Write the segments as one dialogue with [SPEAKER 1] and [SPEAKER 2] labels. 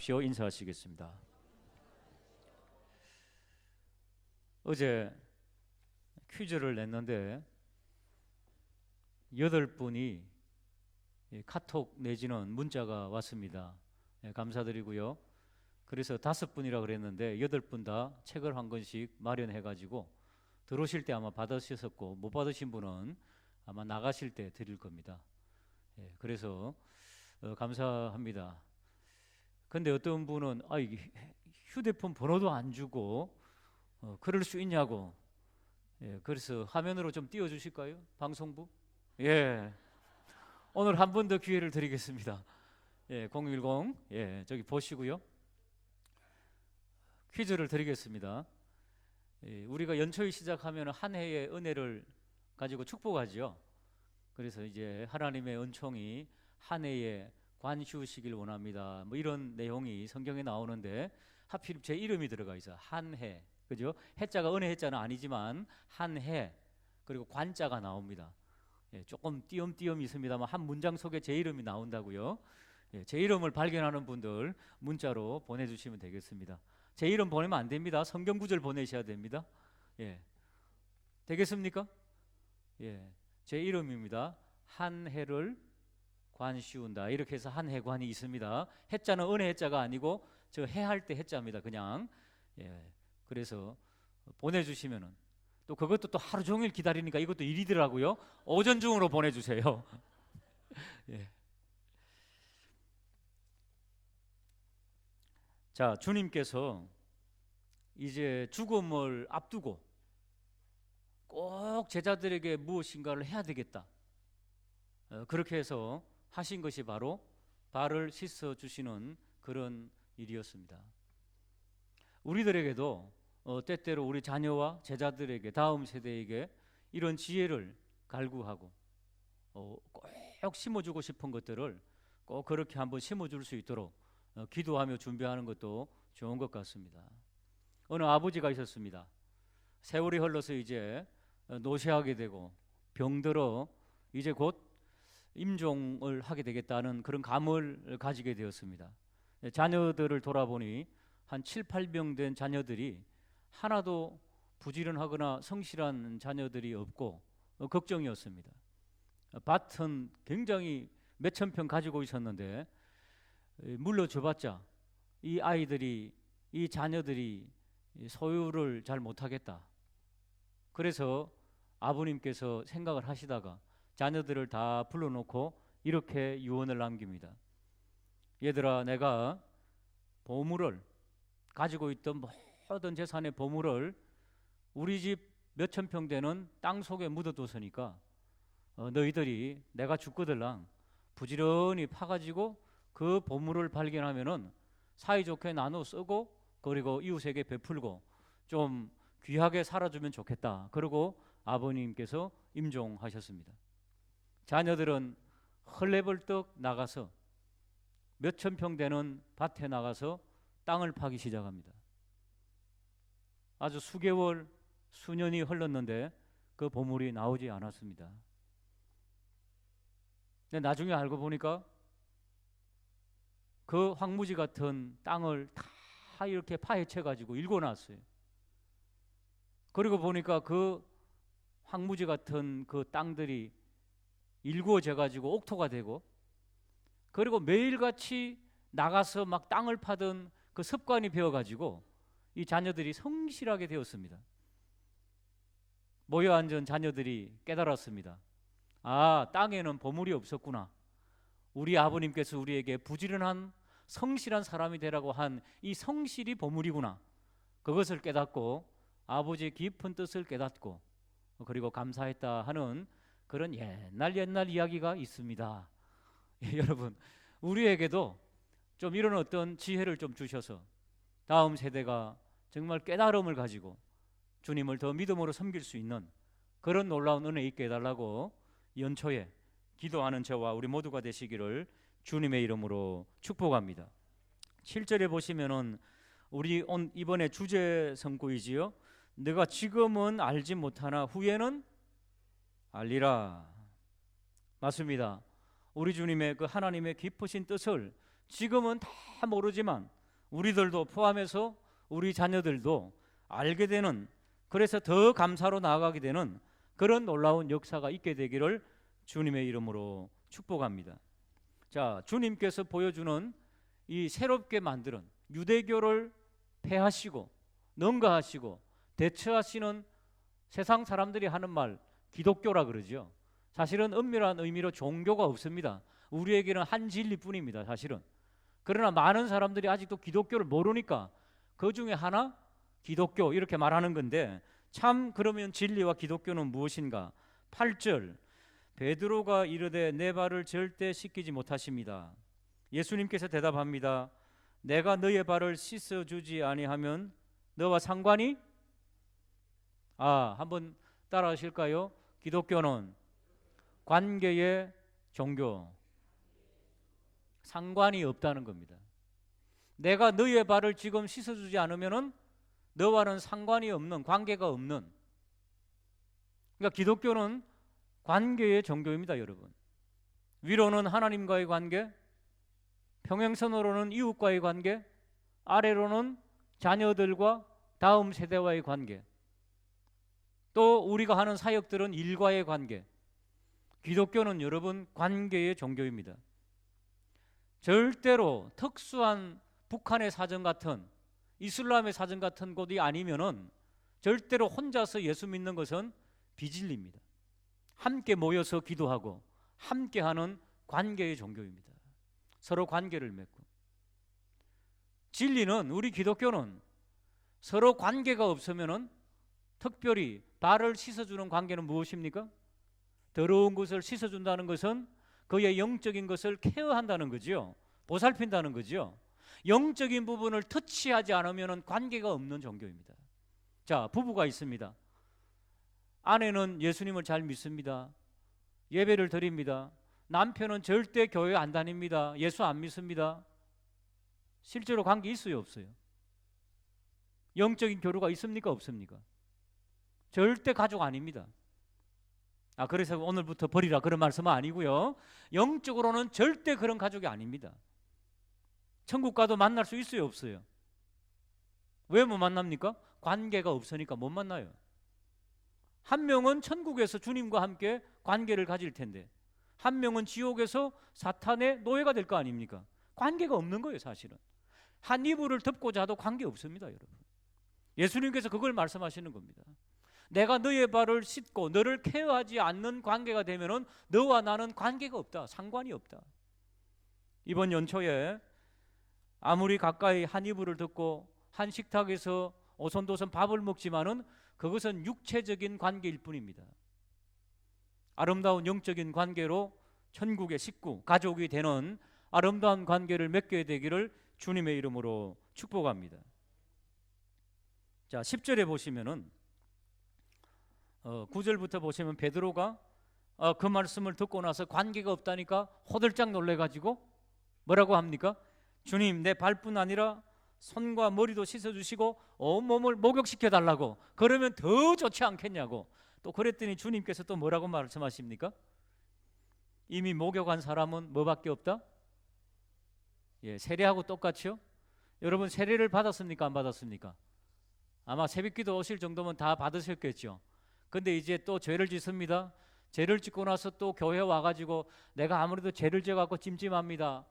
[SPEAKER 1] 일어나십시오. 인사하시겠습니다. 어제 퀴즈를 냈는데 8분이 카톡 내지는 문자가 왔습니다. 감사드리고요. 그래서 5분이라 그랬는데 8분 다 책을 한 권씩 마련해 가지고 들어오실 때 아마 받으셨었고 못 받으신 분은 아마 나가실 때 드릴 겁니다. 그래서 감사합니다. 근데 어떤 분은 이게 휴대폰 번호도 안 주고 그럴 수 있냐고. 그래서 화면으로 좀 띄워주실까요? 방송부? 오늘 한 번 더 기회를 드리겠습니다. 010 저기 보시고요. 퀴즈를 드리겠습니다. 우리가 연초에 시작하면 한 해의 은혜를 가지고 축복하지요. 그래서 이제 하나님의 은총이 한 해에 관시우시길 원합니다. 뭐 이런 내용이 성경에 나오는데 하필 제 이름이 들어가 있어요. 한 해, 그죠? 해자가 은혜 해자는 아니지만 한 해, 그리고 관자가 나옵니다. 조금 띄엄띄엄 있습니다만 한 문장 속에 제 이름이 나온다고요. 제 이름을 발견하는 분들 문자로 보내주시면 되겠습니다. 제 이름 보내면 안 됩니다. 성경 구절 보내셔야 됩니다. 되겠습니까? 제 이름입니다. 한 해를 관시운다. 이렇게 해서 한 해관이 있습니다. 해자는 은혜 해자가 아니고 저 해할 때 해자입니다. 그냥. 그래서 보내주시면은 또 그것도 또 하루 종일 기다리니까 이것도 일이더라고요. 오전 중으로 보내주세요. 자, 주님께서 이제 죽음을 앞두고 꼭 제자들에게 무엇인가를 해야 되겠다. 그렇게 해서 하신 것이 바로 발을 씻어 주시는 그런 일이었습니다. 우리들에게도 때때로 우리 자녀와 제자들에게, 다음 세대에게 이런 지혜를 갈구하고 꼭 심어주고 싶은 것들을 꼭 그렇게 한번 심어줄 수 있도록 기도하며 준비하는 것도 좋은 것 같습니다. 어느 아버지가 있었습니다. 세월이 흘러서 이제 노쇠하게 되고 병들어 이제 곧 임종을 하게 되겠다는 그런 감을 가지게 되었습니다. 자녀들을 돌아보니 한 7, 8병 된 자녀들이 하나도 부지런하거나 성실한 자녀들이 없고 걱정이었습니다. 밭은 굉장히 몇천 평 가지고 있었는데 물려줘봤자 이 아이들이, 이 자녀들이 소유를 잘 못하겠다. 그래서 아버님께서 생각을 하시다가 자녀들을 다 불러놓고 이렇게 유언을 남깁니다. 얘들아, 내가 보물을 가지고 있던 모든 재산의 보물을 우리 집 몇천 평 되는 땅 속에 묻어뒀으니까 너희들이 내가 죽거들랑 부지런히 파가지고 그 보물을 발견하면은 사이좋게 나눠 쓰고 그리고 이웃에게 베풀고 좀 귀하게 살아주면 좋겠다. 그리고 아버님께서 임종하셨습니다. 자녀들은 헐레벌떡 나가서 몇천 평 되는 밭에 나가서 땅을 파기 시작합니다. 아주 수개월, 수년이 흘렀는데 그 보물이 나오지 않았습니다. 근데 나중에 알고 보니까 그 황무지 같은 땅을 다 이렇게 파헤쳐 가지고 일궈놨어요. 그리고 보니까 그 황무지 같은 그 땅들이 일구어져 가지고 옥토가 되고, 그리고 매일같이 나가서 막 땅을 파던 그 습관이 배어 가지고 이 자녀들이 성실하게 되었습니다. 모여 앉은 자녀들이 깨달았습니다. 아, 땅에는 보물이 없었구나. 우리 아버님께서 우리에게 부지런한 성실한 사람이 되라고 한 이 성실이 보물이구나. 그것을 깨닫고 아버지의 깊은 뜻을 깨닫고 그리고 감사했다 하는 그런 옛날 이야기가 있습니다. 여러분, 우리에게도 좀 이런 어떤 지혜를 좀 주셔서 다음 세대가 정말 깨달음을 가지고 주님을 더 믿음으로 섬길 수 있는 그런 놀라운 은혜 있게 해달라고 연초에 기도하는 저와 우리 모두가 되시기를 주님의 이름으로 축복합니다. 7절에 보시면은 우리 이번에 주제 선구이지요. 내가 지금은 알지 못하나 후에는 알리라. 맞습니다. 우리 주님의 그 하나님의 깊으신 뜻을 지금은 다 모르지만 우리들도 포함해서 우리 자녀들도 알게 되는, 그래서 더 감사로 나아가게 되는 그런 놀라운 역사가 있게 되기를 주님의 이름으로 축복합니다. 자, 주님께서 보여주는 이 새롭게 만드는 유대교를 폐하시고 능가하시고 대처하시는, 세상 사람들이 하는 말 기독교라 그러죠. 사실은 엄밀한 의미로 종교가 없습니다. 우리에게는 한 진리뿐입니다, 사실은. 그러나 많은 사람들이 아직도 기독교를 모르니까 그 중에 하나 기독교 이렇게 말하는 건데, 참 그러면 진리와 기독교는 무엇인가? 8절, 베드로가 이르되 내 발을 절대 씻기지 못하십니다. 예수님께서 대답합니다. 내가 너의 발을 씻어주지 아니하면 너와 상관이? 한번 따라 하실까요? 기독교는 관계의 종교, 상관이 없다는 겁니다. 내가 너의 발을 지금 씻어주지 않으면은 너와는 상관이 없는, 관계가 없는, 그러니까 기독교는 관계의 종교입니다, 여러분. 위로는 하나님과의 관계, 평행선으로는 이웃과의 관계, 아래로는 자녀들과 다음 세대와의 관계, 또 우리가 하는 사역들은 일과의 관계. 기독교는 여러분 관계의 종교입니다. 절대로 특수한 북한의 사정 같은, 이슬람의 사정 같은 곳이 아니면은 절대로 혼자서 예수 믿는 것은 비진리입니다. 함께 모여서 기도하고 함께하는 관계의 종교입니다. 서로 관계를 맺고. 진리는, 우리 기독교는 서로 관계가 없으면은, 특별히 발을 씻어주는 관계는 무엇입니까? 더러운 것을 씻어준다는 것은 그의 영적인 것을 케어한다는 거죠. 보살핀다는 거죠. 영적인 부분을 터치하지 않으면 관계가 없는 종교입니다. 자, 부부가 있습니다. 아내는 예수님을 잘 믿습니다. 예배를 드립니다. 남편은 절대 교회 안 다닙니다. 예수 안 믿습니다. 실제로 관계 있어요, 없어요? 영적인 교류가 있습니까, 없습니까? 절대 가족 아닙니다. 그래서 오늘부터 버리라 그런 말씀은 아니고요. 영적으로는 절대 그런 가족이 아닙니다. 천국 가도 만날 수 있어요, 없어요? 왜 못 만납니까? 관계가 없으니까 못 만나요. 한 명은 천국에서 주님과 함께 관계를 가질 텐데, 한 명은 지옥에서 사탄의 노예가 될 거 아닙니까? 관계가 없는 거예요, 사실은. 한 이불을 덮고자 해도 관계 없습니다, 여러분. 예수님께서 그걸 말씀하시는 겁니다. 내가 너의 발을 씻고 너를 케어하지 않는 관계가 되면은 너와 나는 관계가 없다, 상관이 없다. 이번 연초에 아무리 가까이 한 이불을 덮고 한 식탁에서 오손도손 밥을 먹지만은 그것은 육체적인 관계일 뿐입니다. 아름다운 영적인 관계로 천국의 식구, 가족이 되는 아름다운 관계를 맺게 되기를 주님의 이름으로 축복합니다. 자, 10절에 보시면은 9절부터 보시면 베드로가 그 말씀을 듣고 나서 관계가 없다니까 호들짝 놀래가지고 뭐라고 합니까? 주님, 내 발뿐 아니라 손과 머리도 씻어주시고 온몸을 목욕시켜 달라고, 그러면 더 좋지 않겠냐고. 또 그랬더니 주님께서 또 뭐라고 말씀하십니까? 이미 목욕한 사람은 뭐밖에 없다? 세례하고 똑같이요. 여러분, 세례를 받았습니까, 안 받았습니까? 아마 새벽기도 오실 정도면 다 받으셨겠죠. 근데 이제 또 죄를 짓습니다. 죄를 짓고 나서 또 교회 와가지고 내가 아무래도 죄를 지어갖고 찜찜합니다.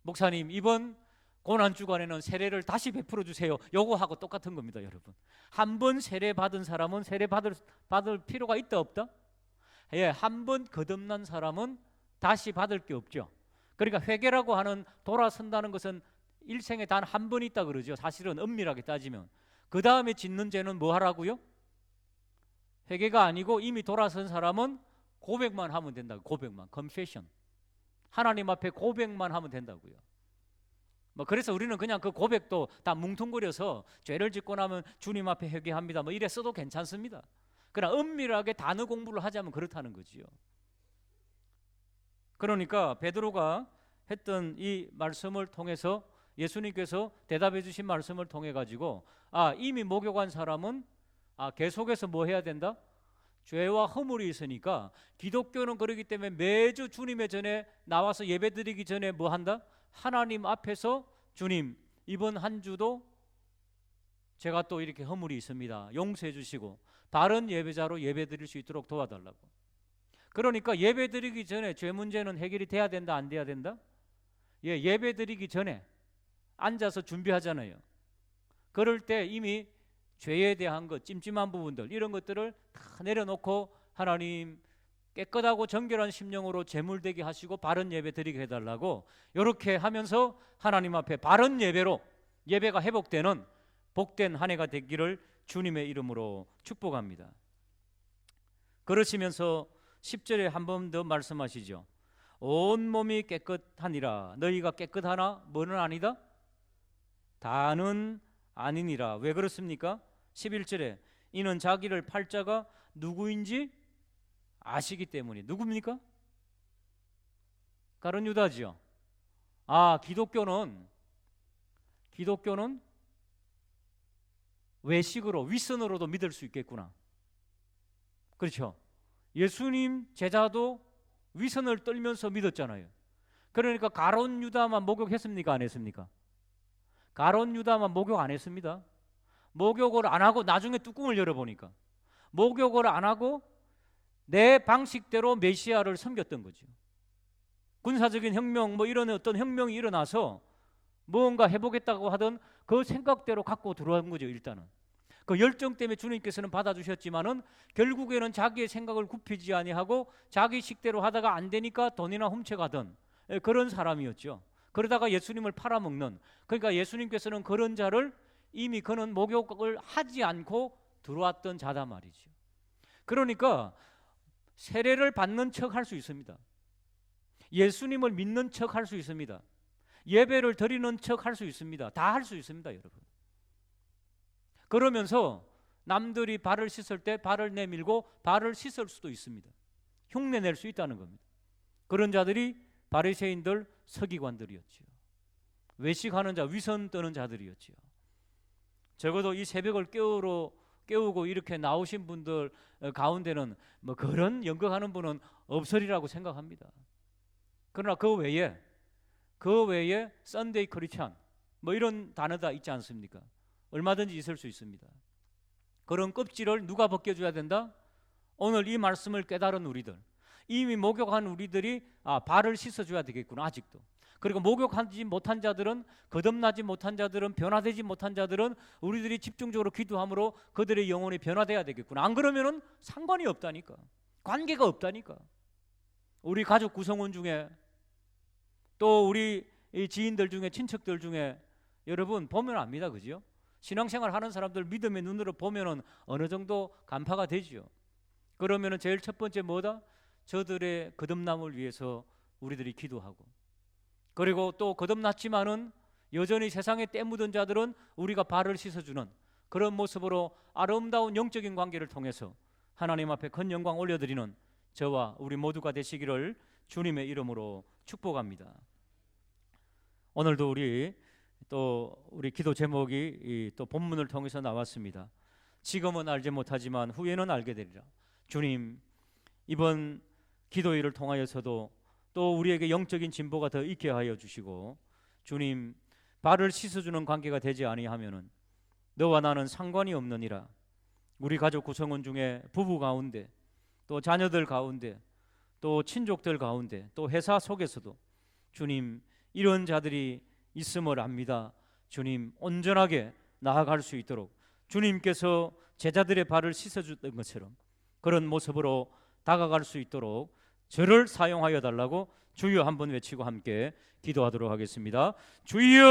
[SPEAKER 1] 목사님, 이번 고난주간에는 세례를 다시 베풀어 주세요. 요거하고 똑같은 겁니다, 여러분. 한 번 세례 받은 사람은 세례 받을 필요가 있다, 없다? 한 번 거듭난 사람은 다시 받을 게 없죠. 그러니까 회개라고 하는, 돌아선다는 것은 일생에 단 한 번 있다 그러죠. 사실은 엄밀하게 따지면. 그 다음에 짓는 죄는 뭐 하라고요? 회개가 아니고 이미 돌아선 사람은 고백만 하면 된다고. 고백만, confession. 하나님 앞에 고백만 하면 된다고요. 그래서 우리는 그냥 그 고백도 다 뭉퉁거려서 죄를 짓고 나면 주님 앞에 회개합니다, 이래 써도 괜찮습니다. 그러나 엄밀하게 단어 공부를 하자면 그렇다는 거지요. 그러니까 베드로가 했던 이 말씀을 통해서 예수님께서 대답해 주신 말씀을 통해 가지고 이미 목욕한 사람은 계속해서 뭐 해야 된다? 죄와 허물이 있으니까 기독교는 그러기 때문에 매주 주님의 전에 나와서 예배드리기 전에 뭐 한다? 하나님 앞에서 주님 이번 한 주도 제가 또 이렇게 허물이 있습니다. 용서해 주시고 바른 예배자로 예배 드릴 수 있도록 도와달라고. 그러니까 예배 드리기 전에 죄 문제는 해결이 돼야 된다, 안 돼야 된다? 예배 드리기 전에 앉아서 준비하잖아요. 그럴 때 이미 죄에 대한 것, 찜찜한 부분들 이런 것들을 다 내려놓고 하나님 깨끗하고 정결한 심령으로 제물되게 하시고 바른 예배 드리게 해달라고 이렇게 하면서 하나님 앞에 바른 예배로 예배가 회복되는 복된 한 해가 되기를 주님의 이름으로 축복합니다. 그러시면서 10절에 한 번 더 말씀하시죠. 온 몸이 깨끗하니라. 너희가 깨끗하나 뭐는 아니다? 다는 아니니라. 왜 그렇습니까? 11절에 이는 자기를 팔자가 누구인지 아시기 때문에. 누굽니까? 가룟 유다지요. 기독교는 외식으로 윗선으로도 믿을 수 있겠구나. 그렇죠? 예수님 제자도 위선을 떨면서 믿었잖아요. 그러니까 가룟 유다만 목욕했습니까? 안 했습니까? 가룟 유다만 목욕 안 했습니다. 목욕을 안 하고 나중에 뚜껑을 열어보니까 목욕을 안 하고 내 방식대로 메시아를 섬겼던 거죠. 군사적인 혁명 이런 어떤 혁명이 일어나서 뭔가 해보겠다고 하던 그 생각대로 갖고 들어온 거죠. 일단은 그 열정 때문에 주님께서는 받아주셨지만은 결국에는 자기의 생각을 굽히지 아니하고 자기 식대로 하다가 안 되니까 돈이나 훔쳐가던 그런 사람이었죠. 그러다가 예수님을 팔아먹는, 그러니까 예수님께서는 그런 자를 이미 그는 목욕을 하지 않고 들어왔던 자다 말이죠. 그러니까 세례를 받는 척 할 수 있습니다. 예수님을 믿는 척 할 수 있습니다. 예배를 드리는 척 할 수 있습니다. 다 할 수 있습니다, 여러분. 그러면서 남들이 발을 씻을 때 발을 내밀고 발을 씻을 수도 있습니다. 흉내 낼 수 있다는 겁니다. 그런 자들이 바리새인들, 서기관들이었지요. 외식하는 자, 위선 떠는 자들이었지요. 적어도 이 새벽을 깨우고 이렇게 나오신 분들 가운데는 그런 연극하는 분은 없으리라고 생각합니다. 그러나 그 외에 썬데이 크리스찬 이런 단어가 있지 않습니까? 얼마든지 있을 수 있습니다. 그런 껍질을 누가 벗겨줘야 된다? 오늘 이 말씀을 깨달은 우리들, 이미 목욕한 우리들이 발을 씻어줘야 되겠구나. 아직도. 그리고 목욕하지 못한 자들은, 거듭나지 못한 자들은, 변화되지 못한 자들은 우리들이 집중적으로 기도함으로 그들의 영혼이 변화돼야 되겠구나. 안 그러면은 상관이 없다니까. 관계가 없다니까. 우리 가족 구성원 중에 또 우리 지인들 중에, 친척들 중에 여러분 보면 압니다. 그죠? 신앙생활 하는 사람들 믿음의 눈으로 보면은 어느 정도 간파가 되죠. 그러면은 제일 첫 번째 뭐다? 저들의 거듭남을 위해서 우리들이 기도하고, 그리고 또 거듭났지만은 여전히 세상에 때 묻은 자들은 우리가 발을 씻어주는 그런 모습으로 아름다운 영적인 관계를 통해서 하나님 앞에 큰 영광 올려드리는 저와 우리 모두가 되시기를 주님의 이름으로 축복합니다. 오늘도 우리 기도 제목이 또 본문을 통해서 나왔습니다. 지금은 알지 못하지만 후에는 알게 되리라. 주님, 이번 기도회를 통하여서도 또 우리에게 영적인 진보가 더 있게 하여 주시고, 주님, 발을 씻어주는 관계가 되지 아니하면은 너와 나는 상관이 없느니라. 우리 가족 구성원 중에 부부 가운데, 또 자녀들 가운데, 또 친족들 가운데, 또 회사 속에서도 주님, 이런 자들이 있음을 압니다. 주님, 온전하게 나아갈 수 있도록 주님께서 제자들의 발을 씻어줬던 것처럼 그런 모습으로 다가갈 수 있도록 저를 사용하여 달라고 주여 한번 외치고 함께 기도하도록 하겠습니다. 주여!